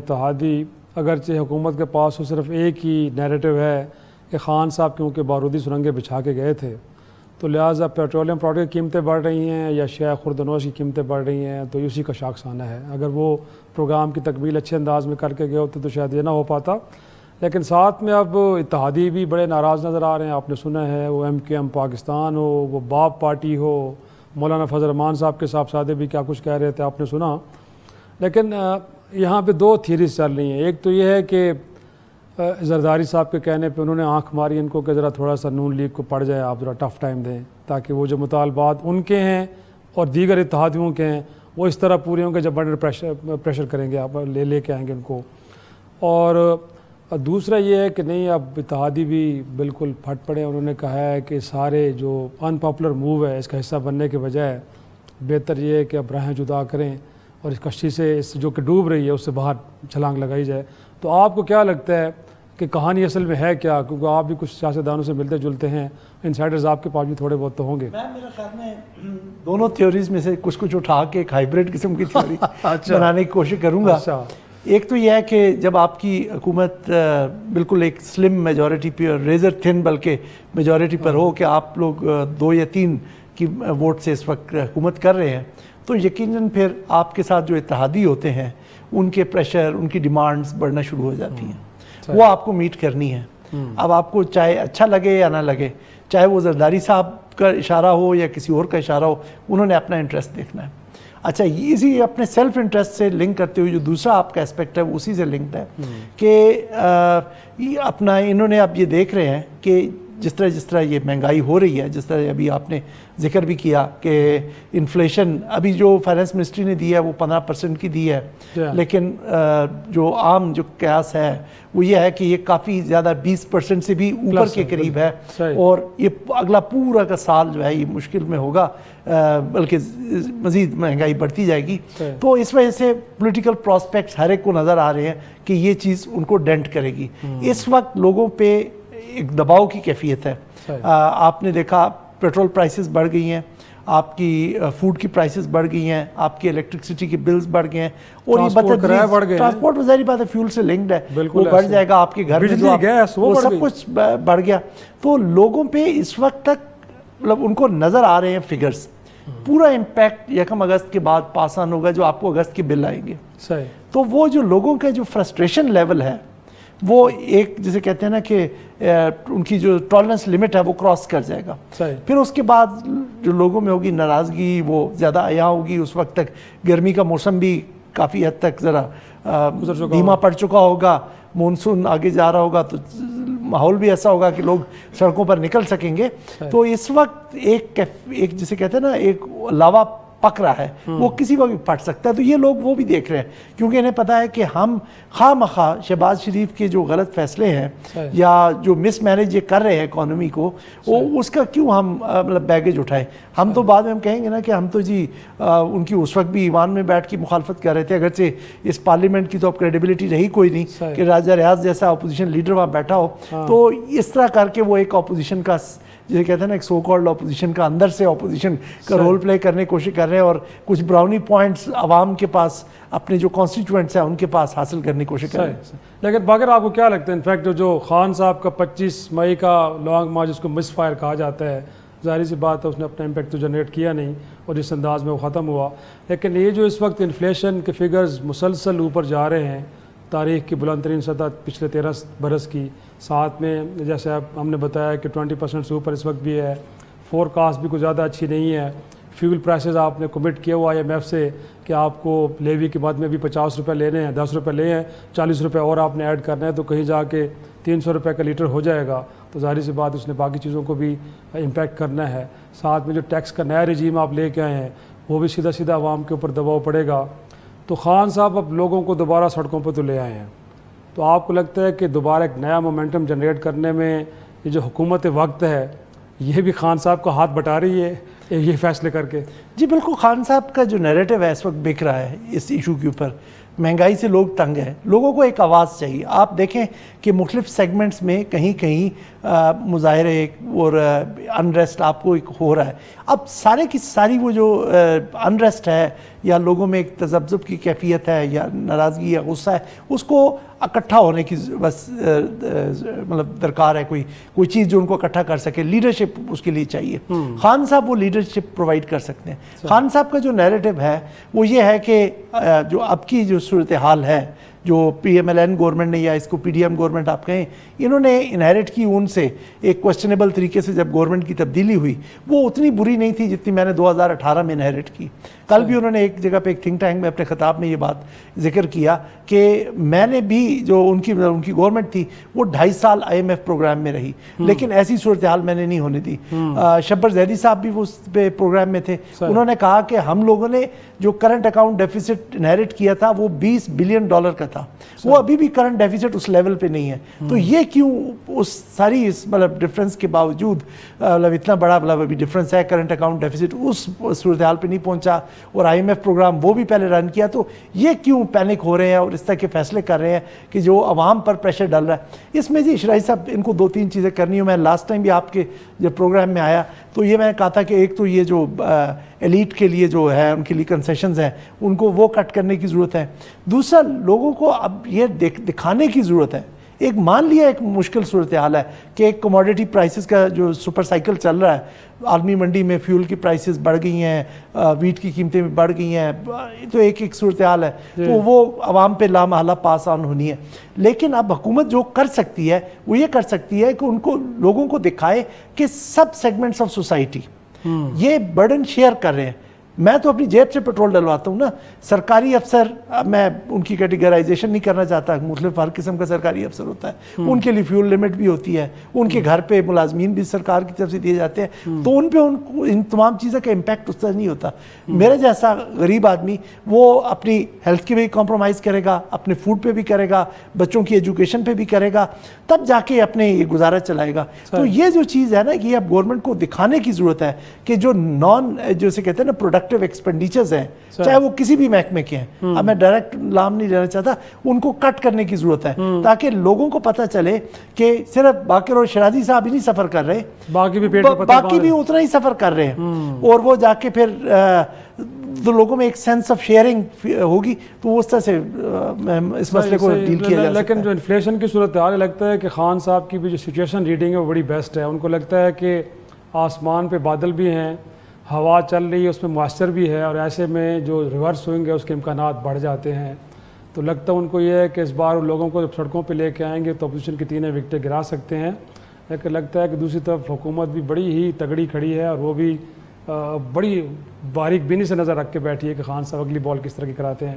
इत्तेहादी अगरचे हुकूमत के पास तो सिर्फ एक ही नैरेटिव है कि ख़ान साहब क्योंकि बारूदी सुरंगें बिछा के गए थे, तो लिहाजा पेट्रोलियम प्रोडक्ट की कीमतें बढ़ रही हैं या शेयर खुर्दनोश की कीमतें बढ़ रही हैं, तो उसी का शाखसाना है। अगर वो प्रोग्राम की तकमील अच्छे अंदाज में करके गए होते तो शायद ये ना हो पाता। लेकिन साथ में अब इत्तेहादी भी बड़े नाराज़ नज़र आ रहे हैं। आपने सुना है वो MKM पाकिस्तान हो, वो बाप पार्टी हो, मौलाना फजल रहमान साहब के साहबजादे भी क्या कुछ कह रहे थे, आपने सुना। लेकिन यहाँ पे दो थियरीज चल रही हैं। एक तो ये है कि जरदारी साहब के कहने पे उन्होंने आंख मारी इनको कि ज़रा थोड़ा सा नून लीग को पड़ जाए, आप ज़रा टफ़ टाइम दें, ताकि वो जो मुतालबात उनके हैं और दीगर इत्तेहादियों के हैं वो इस तरह पूरे होंगे जब अंडर प्रेशर करेंगे, आप लेके आएंगे उनको। और दूसरा ये है कि नहीं, अब इत्तेहादी भी बिल्कुल फट पड़े। उन्होंने कहा है कि सारे जो अनपॉपुलर मूव है इसका हिस्सा बनने के बजाय बेहतर ये है कि अब राहें जुदा करें और इस कश्ती से इस जो कि डूब रही है उससे बाहर छलांग लगाई जाए। तो आपको क्या लगता है कि कहानी असल में है क्या? क्योंकि आप भी कुछ सियासतदानों से मिलते जुलते हैं, इनसाइडर्स आपके पास भी थोड़े बहुत तो होंगे। मेरे ख्याल में दोनों थ्योरीज में से कुछ कुछ उठा के एक हाइब्रिड किस्म की थ्योरी बनाने की कोशिश करूँगा। एक तो यह है कि जब आपकी हुकूमत बिल्कुल एक स्लिम मेजॉरिटी पे और रेजर थिन बल्कि मेजॉरिटी पर हो कि आप लोग 2 या 3 की वोट से इस वक्त हुकूमत कर रहे हैं, तो यकीनन फिर आपके साथ जो इत्तेहादी होते हैं उनके प्रेशर, उनकी डिमांड्स बढ़ना शुरू हो जाती हैं। वो आपको मीट करनी है। अब आपको चाहे अच्छा लगे या ना लगे, चाहे वो जरदारी साहब का इशारा हो या किसी और का इशारा हो, उन्होंने अपना इंटरेस्ट देखना है। अच्छा, इसी अपने सेल्फ इंटरेस्ट से लिंक करते हुए जो दूसरा आपका एस्पेक्ट है उसी से लिंक्ड है कि अपना इन्होंने अब ये देख रहे हैं कि जिस तरह ये महंगाई हो रही है, जिस तरह अभी आपने जिक्र भी किया कि इन्फ्लेशन अभी जो फाइनेंस मिनिस्ट्री ने दी है वो 15% की दी है, लेकिन जो आम जो कयास है वो ये है कि ये काफ़ी ज़्यादा 20% से भी ऊपर के करीब है और ये अगला पूरा का साल जो है ये मुश्किल में होगा, बल्कि मज़ीद महंगाई बढ़ती जाएगी। तो इस वजह से पॉलिटिकल प्रॉस्पेक्ट्स हर एक को नज़र आ रहे हैं कि ये चीज़ उनको डेंट करेगी। इस वक्त लोगों पे एक दबाव की कैफियत है। आपने देखा पेट्रोल प्राइसेस बढ़ गई हैं, आपकी फूड की प्राइसेस बढ़ गई हैं, आपकी इलेक्ट्रिसिटी के बिल्स बढ़ गए हैं और ये ट्रांसपोर्ट ज़ाहिर बात है फ्यूल से लिंक्ड है, वो बढ़ जाएगा। आपके घर में जो गैस वो सब कुछ बढ़ गया। तो लोगों पे इस वक्त तक मतलब उनको नज़र आ रहे हैं फिगर्स, पूरा इम्पैक्ट 1 अगस्त के बाद पास ऑन होगा, जो आपको अगस्त के बिल आएंगे। तो वो जो लोगों का जो फ्रस्ट्रेशन लेवल है वो एक जिसे कहते हैं ना कि उनकी जो टॉलरेंस लिमिट है वो क्रॉस कर जाएगा। फिर उसके बाद जो लोगों में होगी नाराज़गी वो ज़्यादा आया होगी। उस वक्त तक गर्मी का मौसम भी काफ़ी हद तक ज़रा धीमा पड़ चुका होगा, मानसून आगे जा रहा होगा, तो माहौल भी ऐसा होगा कि लोग सड़कों पर निकल सकेंगे। तो इस वक्त एक जिसे कहते हैं ना एक लावा पक रहा है, वो किसी को भी फट सकता है। तो ये लोग वो भी देख रहे हैं क्योंकि इन्हें पता है कि हम खामखा शहबाज शरीफ के जो गलत फैसले हैं या जो मिसमैनेज ये कर रहे हैं इकोनॉमी को, वो उसका क्यों हम मतलब बैगेज उठाएं। हम तो बाद में हम कहेंगे ना कि हम तो जी उनकी उस वक्त भी ईवान में बैठ के मुखालफत कर रहे थे, अगरचे इस पार्लियामेंट की तो अब क्रेडिबिलिटी रही कोई नहीं कि राजा रियाज जैसा अपोजिशन लीडर वहाँ बैठा हो। तो इस तरह करके वो एक अपोजिशन का जिसे कहते हैं ना एक सो कॉल्ड अपोजिशन का अंदर से अपोजिशन का रोल प्ले करने की कोशिश कर रहे हैं और कुछ ब्राउनी पॉइंट्स आवाम के पास, अपने जो कॉन्स्टिट्यूएंट्स हैं उनके पास हासिल करने की कोशिश कर रहे हैं। लेकिन बागर आपको क्या लगता है, इनफैक्ट जो खान साहब का 25 मई का लॉन्ग मार्च जिसको मिस फायर कहा जाता है, जाहिर सी बात है उसने अपना इम्पैक्ट तो जनरेट किया नहीं और जिस अंदाज में वो ख़त्म हुआ। लेकिन ये जो इस वक्त इन्फ्लेशन के फिगर्स मुसलसल ऊपर जा रहे हैं, तारीख़ की बुलंद तरीन सतह पिछले 13 बरस की, साथ में जैसे अब हमने बताया कि 20% से ऊपर इस वक्त भी है, फोरकास्ट भी कुछ ज़्यादा अच्छी नहीं है। फ्यूल प्राइसेस आपने कमिट किया हुआ IMF से कि आपको लेवी के बाद में भी 50 रुपये लेने हैं, 10 रुपये ले हैं, 40 रुपये और आपने ऐड करना है, तो कहीं जाके 300 रुपये का लीटर हो जाएगा। तो जाहिर सी बात उसने बाकी चीज़ों को भी इम्पैक्ट करना है। साथ में जो टैक्स का नया रजीम आप लेके आए हैं वो भी सीधा सीधा आवाम के ऊपर दबाव पड़ेगा। तो खान साहब अब लोगों को दोबारा सड़कों पर तो ले आए हैं, तो आपको लगता है कि दोबारा एक नया मोमेंटम जनरेट करने में ये जो हुकूमत वक्त है ये भी खान साहब का हाथ बटा रही है ये फैसले करके? जी बिल्कुल, खान साहब का जो नैरेटिव है इस वक्त बिक रहा है इस इशू के ऊपर। महंगाई से लोग तंग हैं, लोगों को एक आवाज़ चाहिए। आप देखें कि मुख्तलिफ सेगमेंट्स में कहीं कहीं मुजाहरे और अनरेस्ट आपको एक हो रहा है। अब सारे की सारी वो जो अनरेस्ट है या लोगों में एक तजब्जुब की कैफियत है या नाराज़गी या गुस्सा है, उसको इकट्ठा होने की बस मतलब दरकार है, कोई चीज़ जो उनको इकट्ठा कर सके, लीडरशिप उसके लिए चाहिए। खान साहब वो लीडरशिप प्रोवाइड कर सकते हैं। खान साहब का जो नैरेटिव है वो ये है कि जो अब की जो सूरत हाल है, जो PMLN गवर्नमेंट ने या इसको PDM गवर्नमेंट आप कहें, इन्होंने इनहेरिट की उनसे एक क्वेश्चनेबल तरीके से जब गवर्नमेंट की तब्दीली हुई, वो उतनी बुरी नहीं थी जितनी मैंने 2018 में इनहेरिट की। कल भी उन्होंने एक जगह पे एक थिंक टैंक में अपने खिताब में ये बात जिक्र किया कि मैंने भी जो उनकी गवर्नमेंट थी वो 2.5 साल IMF प्रोग्राम में रही, लेकिन ऐसी सूरत हाल मैंने नहीं होने दी। शब्बर जैदी साहब भी उस पे प्रोग्राम में थे। उन्होंने कहा कि हम लोगों ने जो करंट अकाउंट डेफिसिट इनहेरिट किया था वो $20 बिलियन का था, वो अभी भी करंट डेफिसिट उस लेवल पे नहीं है। तो ये क्यों उस सारी इस मतलब डिफरेंस के बावजूद मतलब इतना बड़ा मतलब अभी डिफरेंस है, करंट अकाउंट डेफिसिट उस सूरत हाल पे नहीं पहुंचा और IMF प्रोग्राम वो भी पहले रन किया, तो ये क्यों पैनिक हो रहे हैं और इस तरह के फैसले कर रहे हैं कि जो आवाम पर प्रेशर डाल रहा है। इसमें जी शराई साहब इनको 2-3 चीज़ें करनी हो। मैं लास्ट टाइम भी आपके जब प्रोग्राम में आया तो ये मैंने कहा था कि एक तो ये जो एलीट के लिए जो है उनके लिए कंसेशंस हैं उनको वो कट करने की ज़रूरत है। दूसरा, लोगों को अब ये दिखाने की ज़रूरत है। एक मान लिया एक मुश्किल सूरत हाल है कि एक कमोडिटी प्राइसेस का जो सुपर साइकिल चल रहा है, आलमी मंडी में फ्यूल की प्राइसेस बढ़ गई हैं, वीट की कीमतें भी बढ़ गई हैं, तो एक सूरत हाल है, तो वो आवाम पे लामहला पास ऑन होनी है। लेकिन अब हुकूमत जो कर सकती है वो ये कर सकती है कि उनको लोगों को दिखाए कि सब सेगमेंट्स ऑफ सोसाइटी ये बर्डन शेयर कर रहे हैं। मैं तो अपनी जेब से पेट्रोल डलवाता हूँ ना। सरकारी अफसर, मैं उनकी कैटेगराइजेशन नहीं करना चाहता, मुख्तलिफ हर किस्म का सरकारी अफसर होता है, उनके लिए फ्यूल लिमिट भी होती है, उनके घर पे मुलाजमीन भी सरकार की तरफ से दिए जाते हैं, तो उन पे उनको इन तमाम चीज़ों का इम्पैक्ट उस तरह नहीं होता। मेरे जैसा गरीब आदमी वो अपनी हेल्थ की भी कॉम्प्रोमाइज़ करेगा, अपने फूड पे भी करेगा, बच्चों की एजुकेशन पे भी करेगा, तब जाके अपने ये गुजारा चलाएगा। तो ये जो चीज़ है ना कि अब गवर्नमेंट को दिखाने की ज़रूरत है कि जो जैसे कहते हैं ना प्रोडक्टिव एक्सपेंडिचर्स हैं, चाहे वो किसी भी महकमे के हैं, अब मैं डायरेक्ट नाम नहीं लेना चाहता, उनको कट करने की जरूरत है ताकि लोगों को पता चले कि सिर्फ बाकर और शराजी साहब ही नहीं सफर कर रहे, बाकी भी उतना ही सफर कर रहे हैं। और वो जाके फिर तो लोगों में एक सेंस ऑफ शेयरिंग होगी, तो उस तरह से इस मसले को डील किया जा सकता है। लेकिन जो इन्फ्लेशन की सूरत हाल लगता है कि खान साहब की भी जो सिचुएशन रीडिंग है वो बड़ी बेस्ट है। उनको लगता है कि आसमान पे बादल भी हैं, हवा चल रही है, उसमें मॉइस्चर भी है, और ऐसे में जो रिवर्स स्विंग है उसके इम्कानात बढ़ जाते हैं। तो लगता है उनको ये है कि इस बार लोगों को जब सड़कों पे लेके आएंगे तो अपोजिशन की 3 विकेटें गिरा सकते हैं। लेकिन लगता है कि दूसरी तरफ हुकूमत भी बड़ी ही तगड़ी खड़ी है और वो भी बड़ी बारीक बीनी से नज़र रख के बैठी है कि खान साहब अगली बॉल किस तरह की कराते हैं।